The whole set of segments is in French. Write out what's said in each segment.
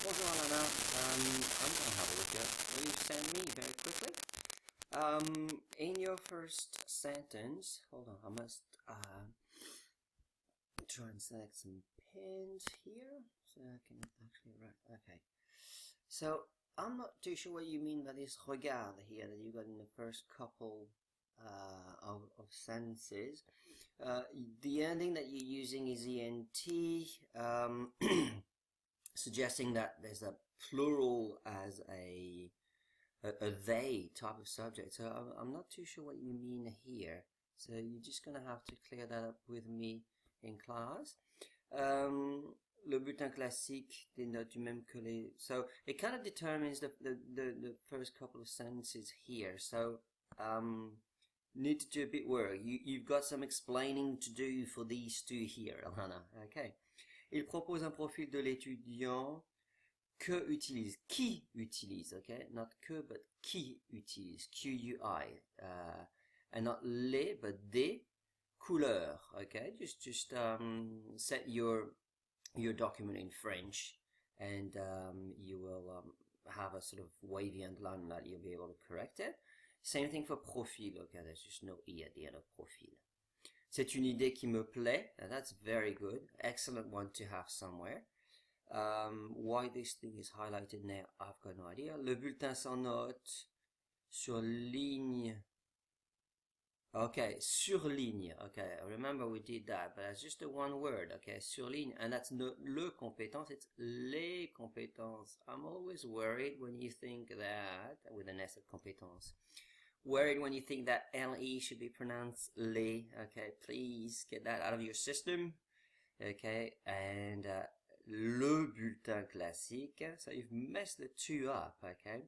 Bonjour Alana. I'm going to have a look at what you sent me very quickly. In your first sentence, hold on, I must try and select some pins here so I can actually write. Okay. So I'm not too sure what you mean by this regarde here that you got in the first couple of sentences. The ending that you're using is ENT, suggesting that there's a plural as a they type of subject. So I'm not too sure what you mean here. So you're just going to have to clear that up with me in class. Le bulletin classique dénote du même que les... So it kind of determines the first couple of sentences here. So need to do a bit work. You've got some explaining to do for these two here, Alana. Okay. Il propose un profil de l'étudiant qui utilise, okay? Not que, but qui utilise, Q-U-I. And not les, but des couleurs, okay? Just set your document in French, and you will have a sort of wavy underline that you'll be able to correct it. Same thing for profil, okay? There's just no E at the end of profil. C'est une idée qui me plaît. That's very good. Excellent one to have somewhere. Why this thing is highlighted now, I've got no idea. Le bulletin sans note, surligne. Okay, surligne. Okay, remember we did that, but that's just a one word. Okay, surligne, and that's no le compétence, it's les compétences. I'm always worried when you think that, with an S at compétence. Worried when you think that LE should be pronounced les. Okay, please get that out of your system. Okay, and le bulletin classique. So you've messed the two up. Okay,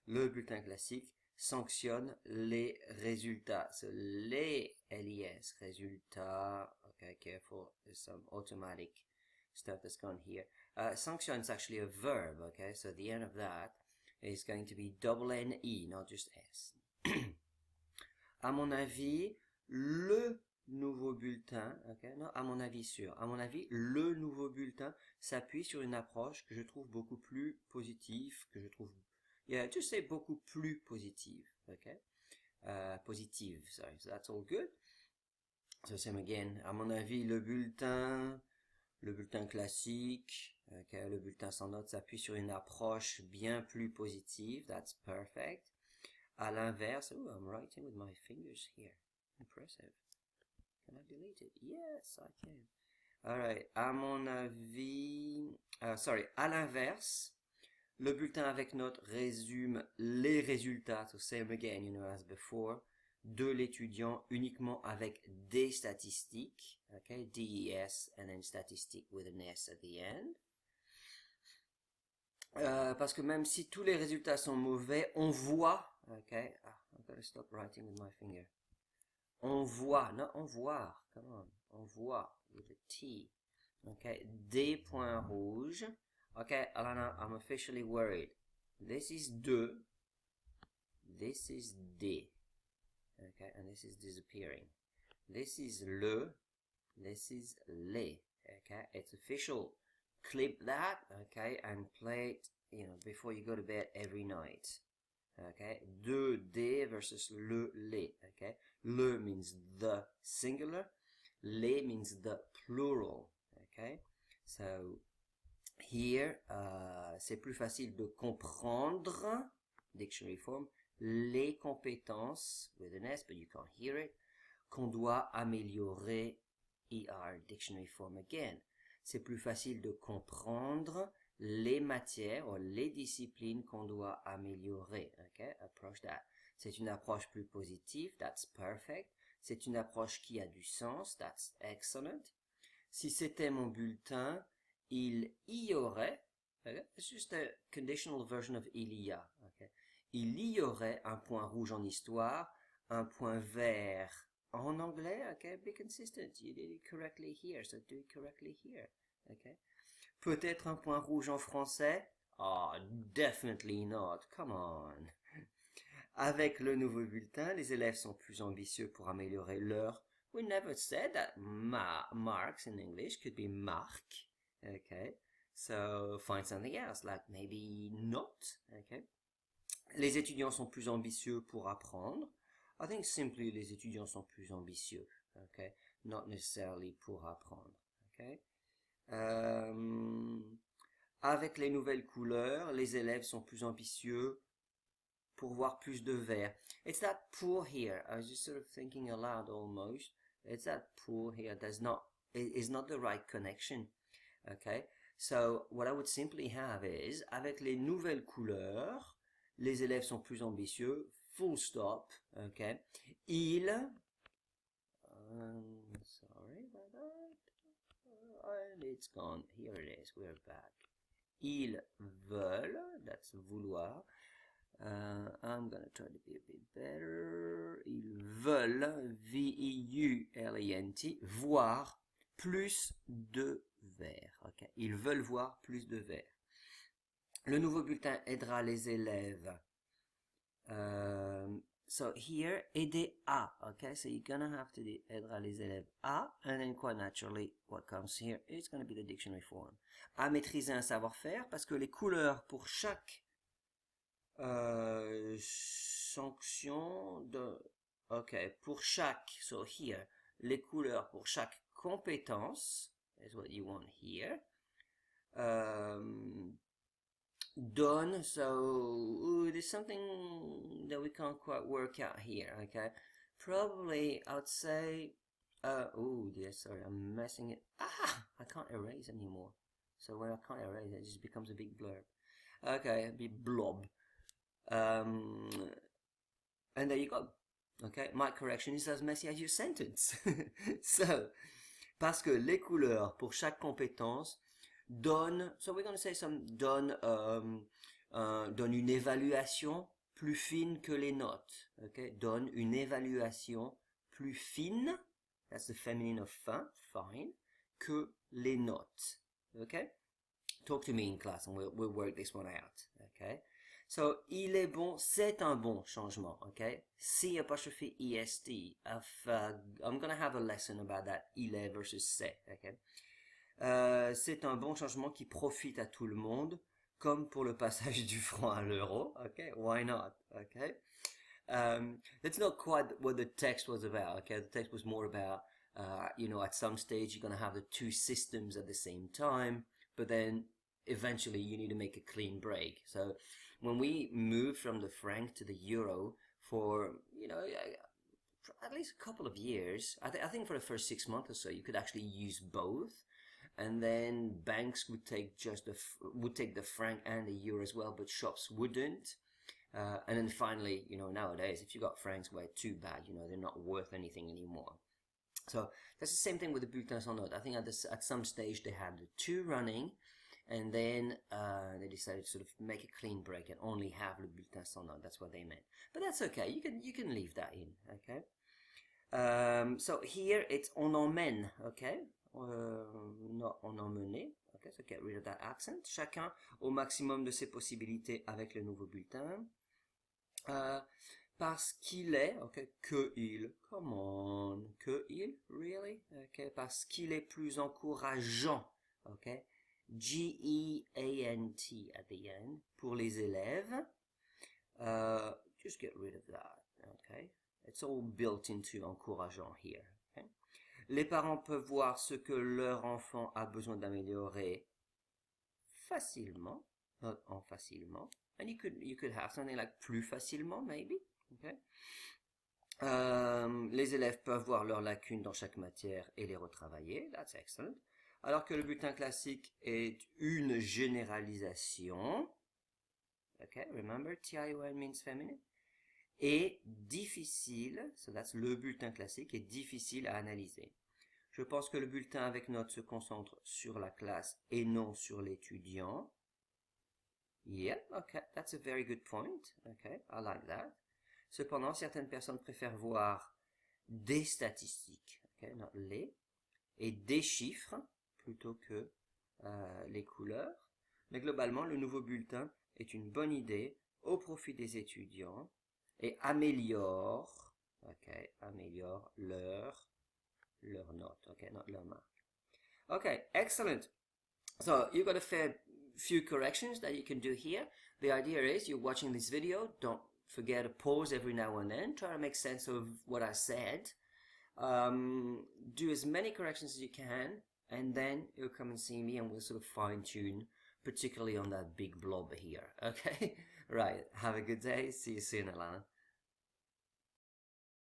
le bulletin classique sanctionne les résultats. So les LES résultats. Okay, careful. There's some automatic stuff that's gone here. Sanction is actually a verb. Okay, so the end of that is going to be double N-E, not just S. À mon avis, le nouveau bulletin, okay, non, à mon avis sûr, à mon avis, le nouveau bulletin s'appuie sur une approche que je trouve beaucoup plus positive, que je trouve, yeah, just say beaucoup plus positive, okay, positive, sorry, so that's all good. So same again, à mon avis, le bulletin classique, okay, le bulletin sans note s'appuie sur une approche bien plus positive, that's perfect. À l'inverse, oh, I'm writing with my fingers here. Impressive. Can I delete it? Yes, I can. Alright, à mon avis... à l'inverse, le bulletin avec note résume les résultats, so same again, as before, de l'étudiant uniquement avec des statistiques, okay, DES, and then statistique with an S at the end. Parce que même si tous les résultats sont mauvais, on voit, okay, I've got to stop writing with my finger. On voit, not on voir, come on, on voit with a T, okay, des points rouges. Okay, Alana, I'm officially worried. This is de, this is des, okay, and this is disappearing. This is le, this is les, okay, it's official. Clip that, okay, and play it, before you go to bed every night. Okay, de, des versus le, les. Okay, le means the singular, les means the plural. Okay, so here, c'est plus facile de comprendre, dictionary form, les compétences with an S, but you can't hear it, qu'on doit améliorer, ER, dictionary form again. C'est plus facile de comprendre les matières ou les disciplines qu'on doit améliorer. Okay, approach that. C'est une approche plus positive, that's perfect. C'est une approche qui a du sens, that's excellent. Si c'était mon bulletin, il y aurait, okay, it's just a conditional version of il y a. Okay. Il y aurait un point rouge en histoire, un point vert en anglais, okay, be consistent. You did it correctly here, so do it correctly here. Okay. Peut-être un point rouge en français? Oh, definitely not. Come on. Avec le nouveau bulletin, les élèves sont plus ambitieux pour améliorer leur... We never said that marks in English could be mark. Okay. So find something else, like maybe not. Okay. Les étudiants sont plus ambitieux pour apprendre. I think simply les étudiants sont plus ambitieux. Okay. Not necessarily pour apprendre. Okay. Avec les nouvelles couleurs, les élèves sont plus ambitieux pour voir plus de vert. It's that pour here. I was just sort of thinking aloud almost. It's that pour here. Is not the right connection. Okay. So what I would simply have is, avec les nouvelles couleurs, les élèves sont plus ambitieux. Full stop. Okay. Ils, sorry about that. And it's gone. Here it is. We're back. Ils veulent. That's vouloir. I'm gonna try to be a bit better. Ils veulent, V-I-U-L-E-N-T, voir plus de vert. Okay. Ils veulent voir plus de vert. Le nouveau bulletin aidera les élèves. So here, aider à. Okay, so you're gonna have to do aidera les élèves à, and then quite naturally, what comes here is gonna be the dictionary form. À maîtriser un savoir-faire, parce que les couleurs pour chaque sanction de... Ok, pour chaque, so here, les couleurs pour chaque compétence, is what you want here, donne, so there's something that we can't quite work out here, okay, probably I would say, oh dear, sorry, I'm messing it, I can't erase anymore, so when I can't erase it just becomes a big blurb, okay, a big blob. And there you go. Okay, my correction is as messy as your sentence. So, parce que les couleurs pour chaque compétence donnent, so we're going to say donnent une évaluation plus fine que les notes. Okay, donne une évaluation plus fine, that's the feminine of fin, fine, que les notes. Okay, talk to me in class and we'll work this one out. Okay. So, il est bon, c'est un bon changement, okay? C apostrophe EST. I'm gonna have a lesson about that, il est versus c'est, okay? C'est un bon changement qui profite à tout le monde, comme pour le passage du franc à l'euro, okay? Why not, okay? That's not quite what the text was about, okay? The text was more about, at some stage you're gonna have the two systems at the same time, but then eventually you need to make a clean break. So, when we moved from the franc to the euro for, at least a couple of years, I think for the first 6 months or so, you could actually use both. And then banks would take the franc and the euro as well, but shops wouldn't. And then finally, nowadays, if you got francs, well, too bad, they're not worth anything anymore. So that's the same thing with the bulletins sans notes. I think at some stage they had the two running, and then they decided to sort of make a clean break and only have le bulletin sans notes. That's what they meant. But that's okay. You can leave that in. Okay. So here it's on emmène. Okay. Not on emmener. Okay. So get rid of that accent. Chacun au maximum de ses possibilités avec le nouveau bulletin. Parce qu'il est, okay, que il, come on, que il, really, okay, parce qu'il est plus encourageant, okay, G-E-A-N-T at the end, pour les élèves, just get rid of that, okay, it's all built into encourageant here, okay. Les parents peuvent voir ce que leur enfant a besoin d'améliorer facilement, not en facilement, and you could have something like plus facilement, maybe. Okay. Les élèves peuvent voir leurs lacunes dans chaque matière et les retravailler. That's excellent. Alors que le bulletin classique est une généralisation. Okay, remember, T-I-O-N means feminine. Et difficile, so that's le bulletin classique, est difficile à analyser. Je pense que le bulletin avec notes se concentre sur la classe et non sur l'étudiant. Yeah, okay, that's a very good point. Okay, I like that. Cependant, certaines personnes préfèrent voir des statistiques, okay, not les, et des chiffres plutôt que les couleurs. Mais globalement, le nouveau bulletin est une bonne idée au profit des étudiants et améliore leur note, okay, not leur marque. Okay, excellent. So you've got a fair few corrections that you can do here. The idea is you're watching this video, don't forget to pause every now and then, try to make sense of what I said. Do as many corrections as you can, and then you'll come and see me and we'll sort of fine tune, particularly on that big blob here. Okay? Right. Have a good day. See you soon, Alana.